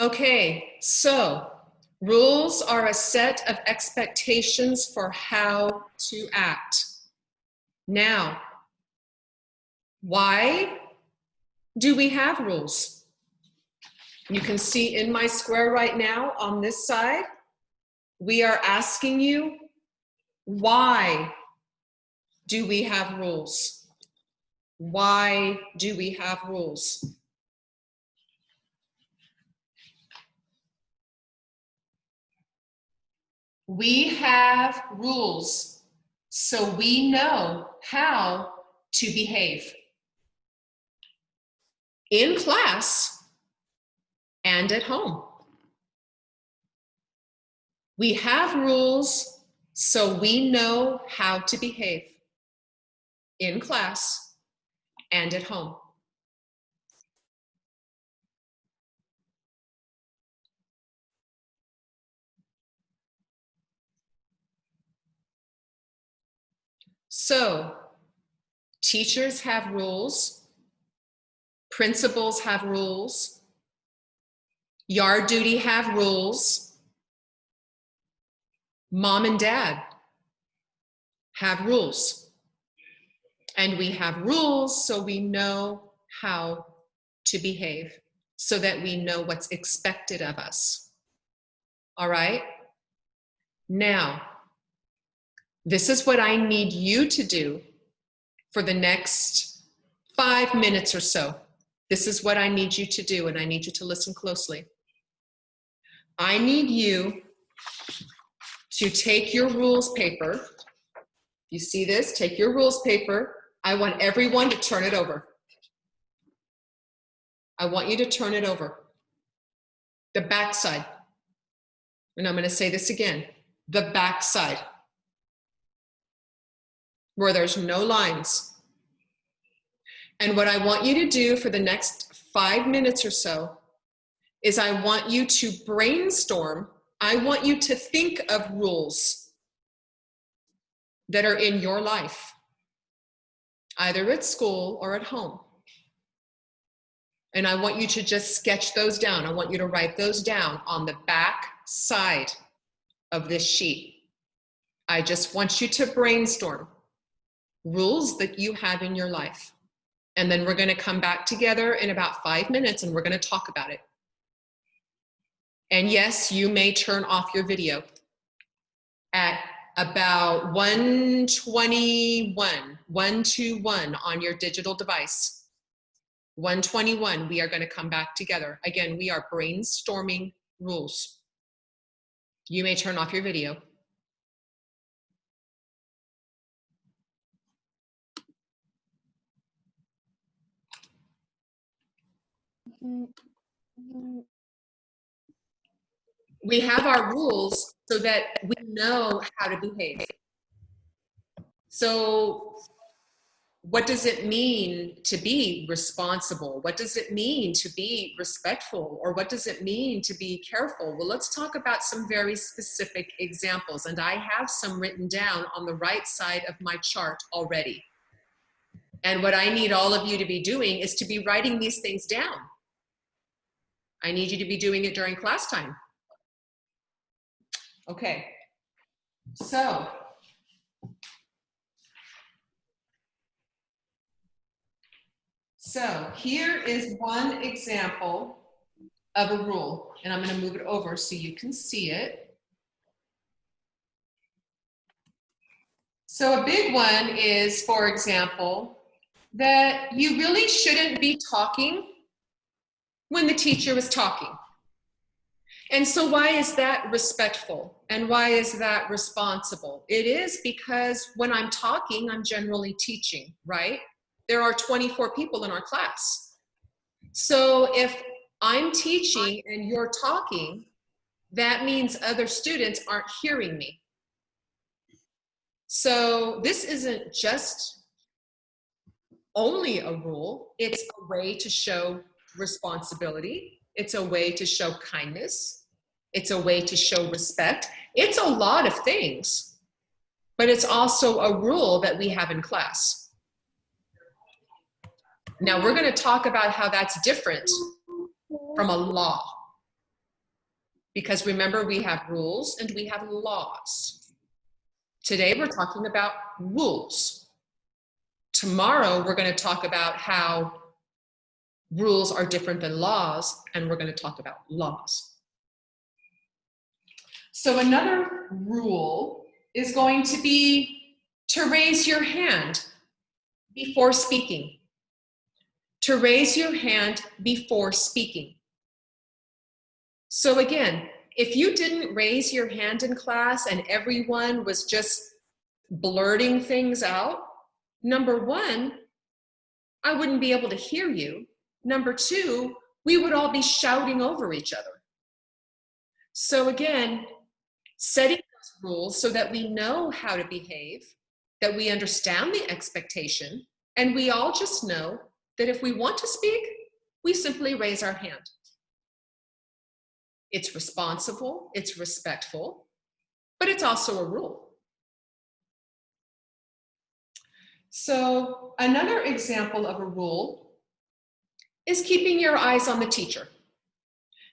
Okay, so rules are a set of expectations for how to act. Now, why do we have rules? You can see in my square right now on this side, we are asking you, why do we have rules? Why do we have rules? We have rules so we know how to behave in class and at home. We have rules so we know how to behave in class and at home. So, teachers have rules, principals have rules, yard duty have rules, mom and dad have rules. And we have rules so we know how to behave, so that we know what's expected of us. All right? Now, this is what I need you to do for the next 5 minutes or so. This is what I need you to do, and I need you to listen closely. I need you to take your rules paper. You see this? Take your rules paper. I want everyone to turn it over. I want you to turn it over. The back side. And I'm going to say this again. The back side. Where there's no lines. And what I want you to do for the next 5 minutes or so is I want you to brainstorm. I want you to think of rules that are in your life, either at school or at home. And I want you to just sketch those down. I want you to write those down on the back side of this sheet. I just want you to brainstorm rules that you have in your life. And then we're going to come back together in about 5 minutes and we're going to talk about it. And yes, you may turn off your video at about 1:21 on your digital device. 1:21, we are going to come back together. Again, we are brainstorming rules. You may turn off your video. We have our rules so that we know how to behave. So what does it mean to be responsible? What does it mean to be respectful? Or what does it mean to be careful? Well, let's talk about some very specific examples. And I have some written down on the right side of my chart already. And what I need all of you to be doing is to be writing these things down. I need you to be doing it during class time. Okay, so here is one example of a rule, and I'm going to move it over so you can see it. So a big one is, for example, that you really shouldn't be talking when the teacher is talking. And so why is that respectful? And why is that responsible? It is because when I'm talking, I'm generally teaching, right? There are 24 people in our class. So if I'm teaching and you're talking, that means other students aren't hearing me. So this isn't just only a rule, it's a way to show responsibility. It's a way to show kindness. It's a way to show respect. It's a lot of things, but it's also a rule that we have in class. Now we're going to talk about how that's different from a law. Because remember, we have rules and we have laws. Today, we're talking about rules. Tomorrow, we're going to talk about how rules are different than laws, and we're going to talk about laws. So another rule is going to be to raise your hand before speaking. To raise your hand before speaking. So again, if you didn't raise your hand in class and everyone was just blurting things out, number one, I wouldn't be able to hear you. Number two, we would all be shouting over each other. So again, setting those rules so that we know how to behave, that we understand the expectation, and we all just know that if we want to speak, we simply raise our hand. It's responsible, it's respectful, but it's also a rule. So another example of a rule is keeping your eyes on the teacher.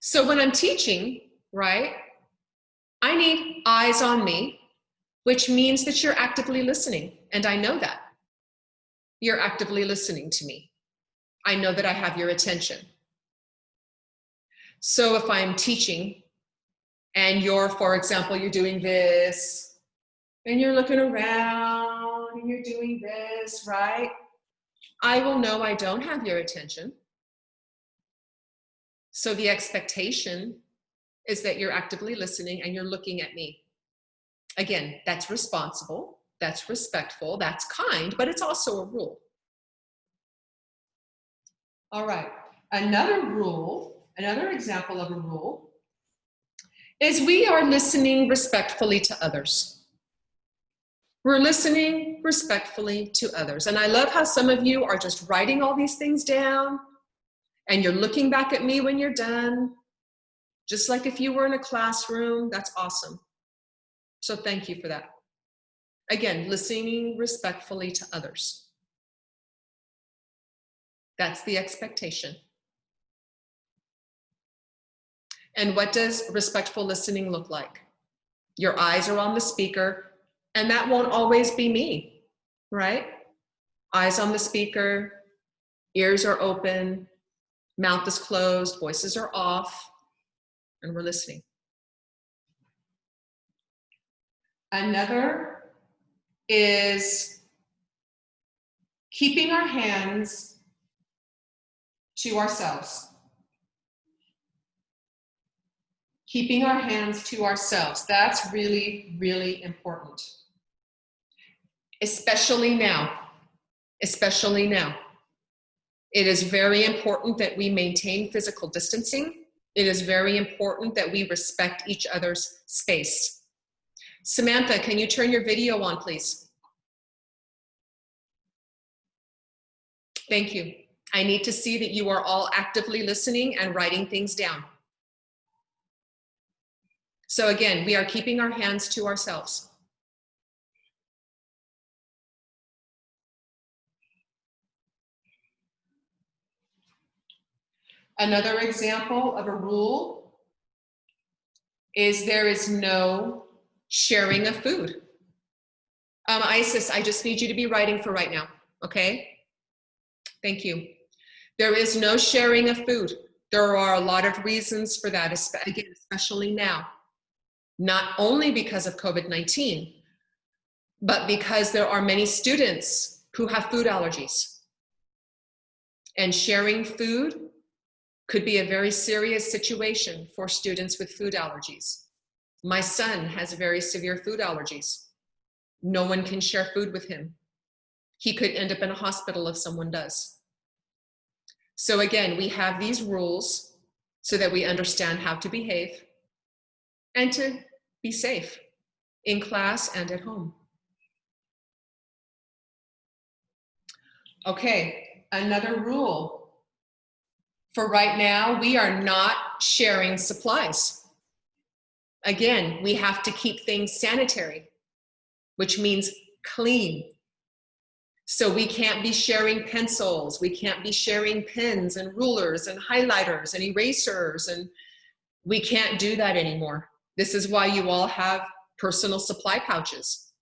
So when I'm teaching, right, I need eyes on me, which means that you're actively listening, and I know that. You're actively listening to me. I know that I have your attention. So if I'm teaching and you're, for example, you're doing this and you're looking around and you're doing this, right? I will know I don't have your attention. So the expectation is that you're actively listening and you're looking at me. Again, that's responsible, that's respectful, that's kind, but it's also a rule. All right, another rule, another example of a rule is we are listening respectfully to others. We're listening respectfully to others. And I love how some of you are just writing all these things down and you're looking back at me when you're done, just like if you were in a classroom. That's awesome. So thank you for that. Again, listening respectfully to others. That's the expectation. And what does respectful listening look like? Your eyes are on the speaker, and that won't always be me, right? Eyes on the speaker, ears are open, mouth is closed, voices are off, and we're listening. Another is keeping our hands to ourselves. Keeping our hands to ourselves. That's really, really important. Especially now. Especially now. It is very important that we maintain physical distancing. It is very important that we respect each other's space. Samantha, can you turn your video on, please? Thank you. I need to see that you are all actively listening and writing things down. So again, we are keeping our hands to ourselves. Another example of a rule is there is no sharing of food. Isis, I just need you to be writing for right now, okay? Thank you. There is no sharing of food. There are a lot of reasons for that, again, especially now. Not only because of COVID-19, but because there are many students who have food allergies. And sharing food could be a very serious situation for students with food allergies. My son has very severe food allergies. No one can share food with him. He could end up in a hospital if someone does. So again, we have these rules so that we understand how to behave and to be safe in class and at home. Okay, another rule. For right now, we are not sharing supplies. Again, we have to keep things sanitary, which means clean. So we can't be sharing pencils, we can't be sharing pens and rulers and highlighters and erasers and We can't do that anymore. This is why you all have personal supply pouches.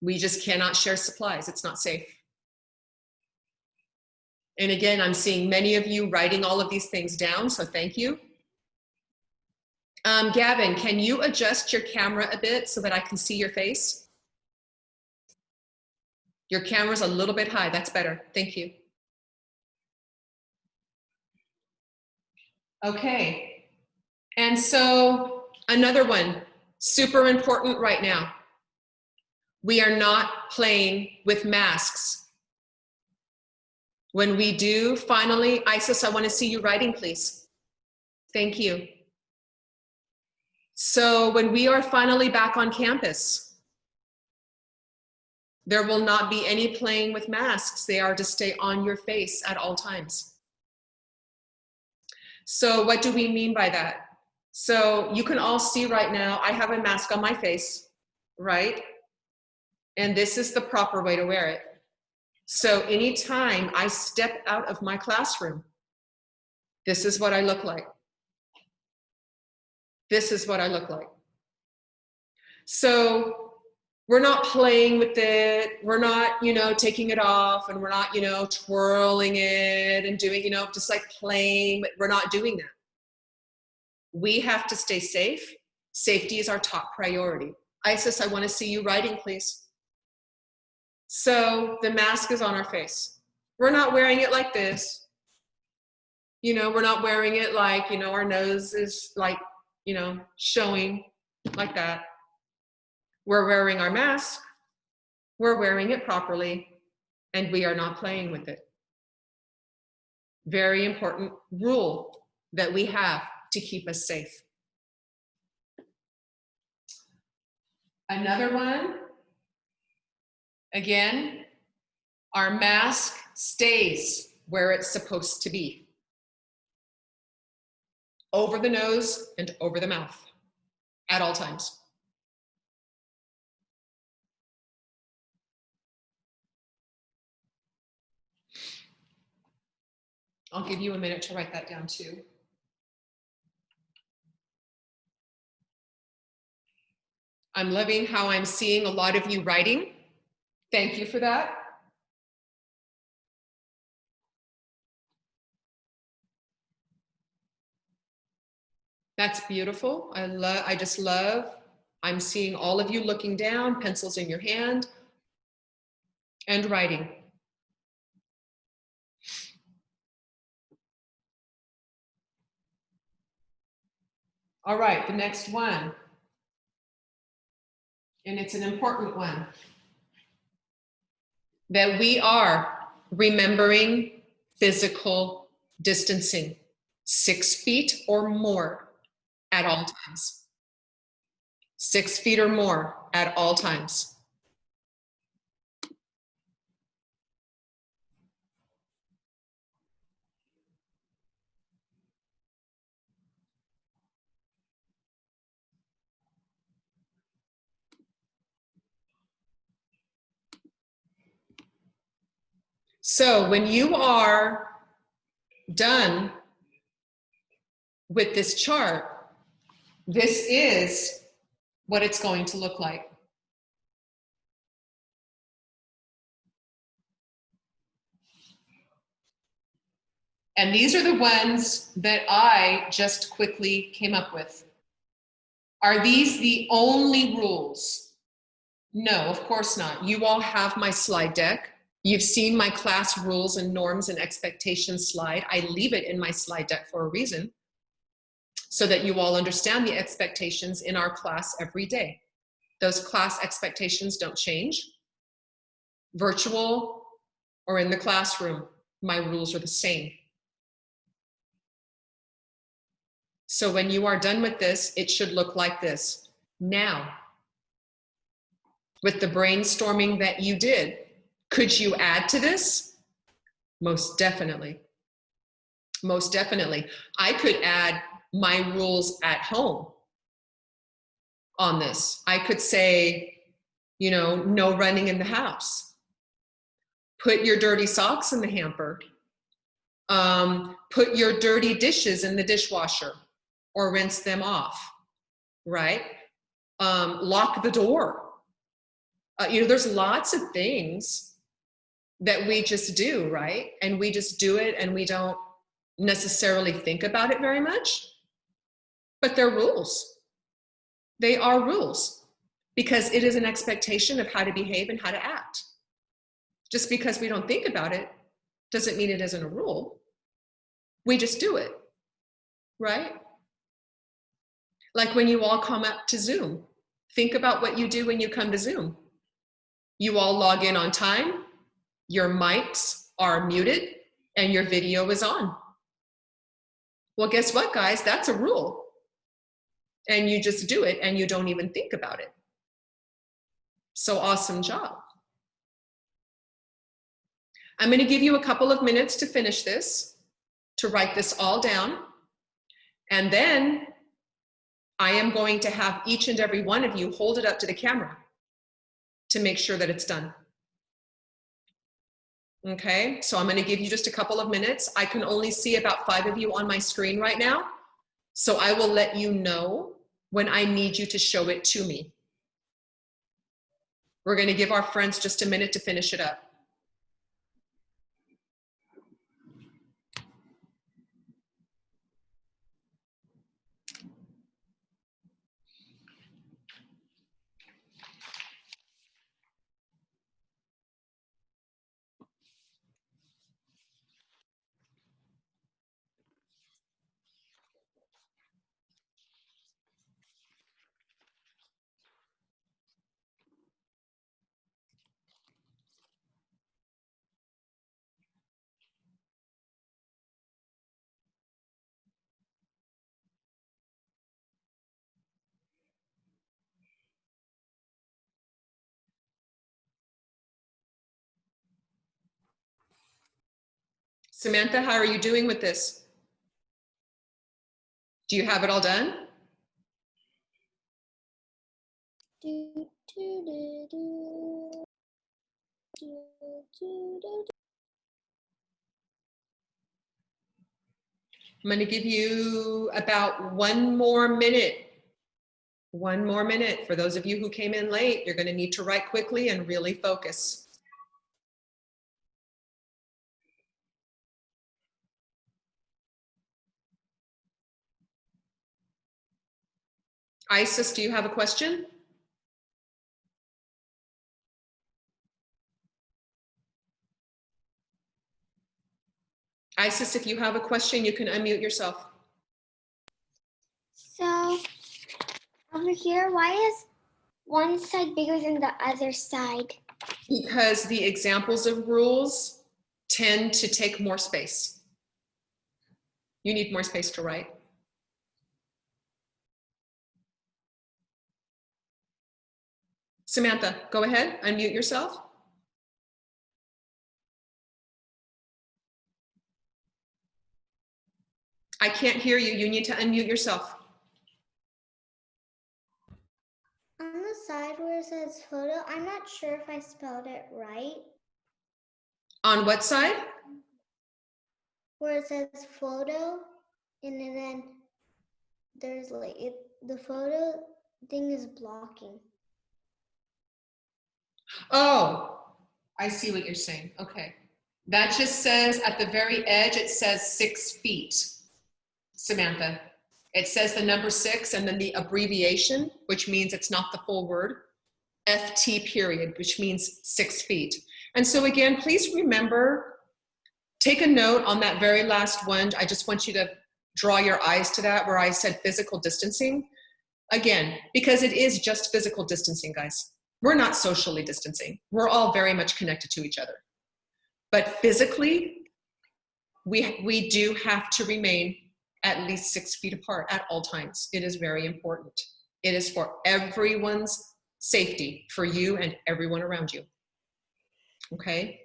We just cannot share supplies. It's not safe. And again, I'm seeing many of you writing all of these things down, so thank you. Gavin, can you adjust your camera a bit so that I can see your face? Your camera's a little bit high. That's better. Thank you. Okay. And so another one, super important right now. We are not playing with masks. When we do, finally, Isis, I want to see you writing, please. Thank you. So when we are finally back on campus, there will not be any playing with masks. They are to stay on your face at all times. So what do we mean by that? So you can all see right now, I have a mask on my face, right? And this is the proper way to wear it. So anytime I step out of my classroom, this is what I look like. This is what I look like. So we're not playing with it. We're not, taking it off, and we're not, twirling it and doing, just like playing. We're not doing that. We have to stay safe. Safety is our top priority. Isis, I want to see you writing, please. So the mask is on our face. We're not wearing it like this. We're not wearing it like, our nose is like, showing like that. We're wearing our mask. We're wearing it properly, and we are not playing with it. Very important rule that we have to keep us safe. Another one. Again, our mask stays where it's supposed to be. Over the nose and over the mouth at all times. I'll give you a minute to write that down too. I'm loving how I'm seeing a lot of you writing. Thank you for that. That's beautiful. I just love, I'm seeing all of you looking down, pencils in your hand, and writing. All right, the next one. And it's an important one. That we are remembering physical distancing, 6 feet or more at all times. 6 feet or more at all times. So when you are done with this chart, this is what it's going to look like. And these are the ones that I just quickly came up with. Are these the only rules? No, of course not. You all have my slide deck. You've seen my class rules and norms and expectations slide. I leave it in my slide deck for a reason, so that you all understand the expectations in our class every day. Those class expectations don't change. Virtual or in the classroom, my rules are the same. So when you are done with this, it should look like this. Now, with the brainstorming that you did, could you add to this? Most definitely. Most definitely. I could add my rules at home on this. I could say, no running in the house. Put your dirty socks in the hamper. Put your dirty dishes in the dishwasher. or rinse them off, right? Lock the door. There's lots of things that we just do, right? And we just do it and we don't necessarily think about it very much, but they're rules. They are rules because it is an expectation of how to behave and how to act. Just because we don't think about it doesn't mean it isn't a rule. We just do it, right? Like when you all come up to Zoom, think about what you do when you come to Zoom. You all log in on time, your mics are muted, and your video is on. Well, guess what, guys? That's a rule. And you just do it and you don't even think about it. So awesome job. I'm going to give you a couple of minutes to finish this, to write this all down. And then I am going to have each and every one of you hold it up to the camera to make sure that it's done. Okay, so I'm going to give you just a couple of minutes. I can only see about 5 of you on my screen right now. So I will let you know when I need you to show it to me. We're going to give our friends just a minute to finish it up. Samantha, how are you doing with this? Do you have it all done? I'm going to give you about 1 more minute. 1 more minute. For those of you who came in late, you're going to need to write quickly and really focus. Isis, do you have a question? Isis, if you have a question, you can unmute yourself. So over here, why is one side bigger than the other side? Because the examples of rules tend to take more space. You need more space to write. Samantha, go ahead, unmute yourself. I can't hear you. You need to unmute yourself. On the side where it says photo, I'm not sure if I spelled it right. On what side? Where it says photo, and then there's like the photo thing is blocking. Oh, I see what you're saying. Okay. That just says at the very edge, it says 6 feet, Samantha. It says the number 6 and then the abbreviation, which means it's not the full word, FT period, which means 6 feet. And so again, please remember, take a note on that very last one. I just want you to draw your eyes to that where I said physical distancing. Again, because it is just physical distancing, guys. We're not socially distancing. We're all very much connected to each other. But physically, we do have to remain at least 6 feet apart at all times. It is very important. It is for everyone's safety, for you and everyone around you. Okay?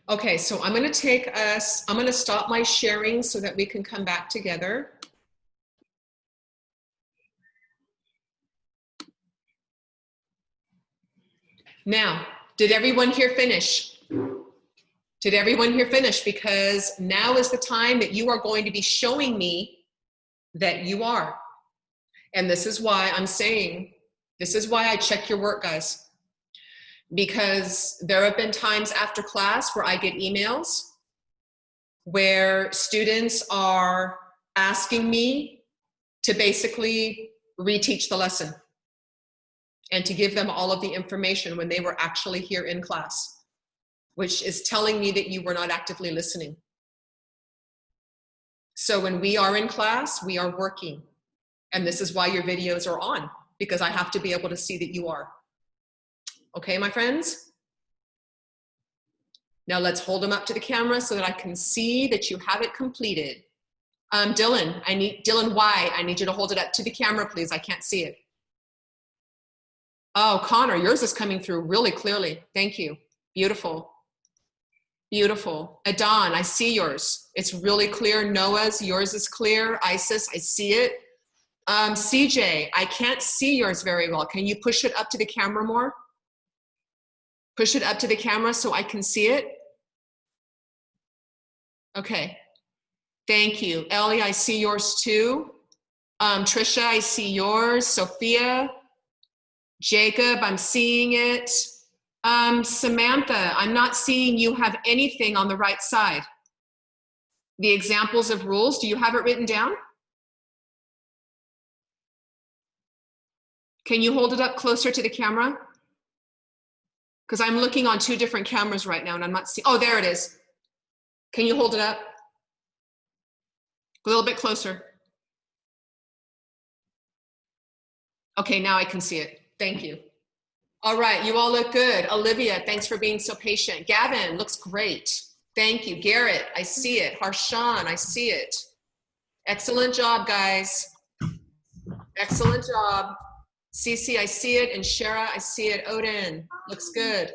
Okay, so I'm going to stop my sharing so that we can come back together. Now, did everyone here finish? Did everyone here finish? Because now is the time that you are going to be showing me that you are. And this is why I'm saying, this is why I check your work, guys. Because there have been times after class where I get emails where students are asking me to basically reteach the lesson and to give them all of the information when they were actually here in class, which is telling me that you were not actively listening. So when we are in class, we are working. And this is why your videos are on, because I have to be able to see that you are. Okay, my friends? Now let's hold them up to the camera so that I can see that you have it completed. Dylan, Dylan Y, I need you to hold it up to the camera, please. I can't see it. Oh, Connor, yours is coming through really clearly. Thank you. Beautiful. Beautiful. Adon, I see yours. It's really clear. Noah's, yours is clear. Isis, I see it. CJ, I can't see yours very well. Can you push it up to the camera more? Push it up to the camera so I can see it. Okay. Thank you. Ellie, I see yours too. Trisha, I see yours. Sophia, Jacob, I'm seeing it. Samantha, I'm not seeing you have anything on the right side. The examples of rules, do you have it written down? Can you hold it up closer to the camera? Because I'm looking on two different cameras right now and I'm not seeing, oh, there it is. Can you hold it up? A little bit closer. Okay, now I can see it. Thank you. All right, you all look good. Olivia, thanks for being so patient. Gavin, looks great. Thank you. Garrett, I see it. Harshan, I see it. Excellent job, guys. Excellent job. Cece, I see it. And Shara, I see it. Odin, looks good.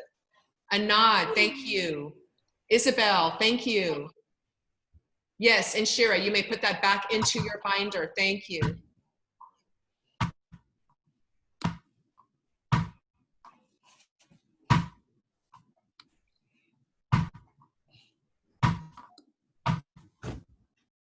Anad, thank you. Isabel, thank you. Yes, and Shira, you may put that back into your binder. Thank you.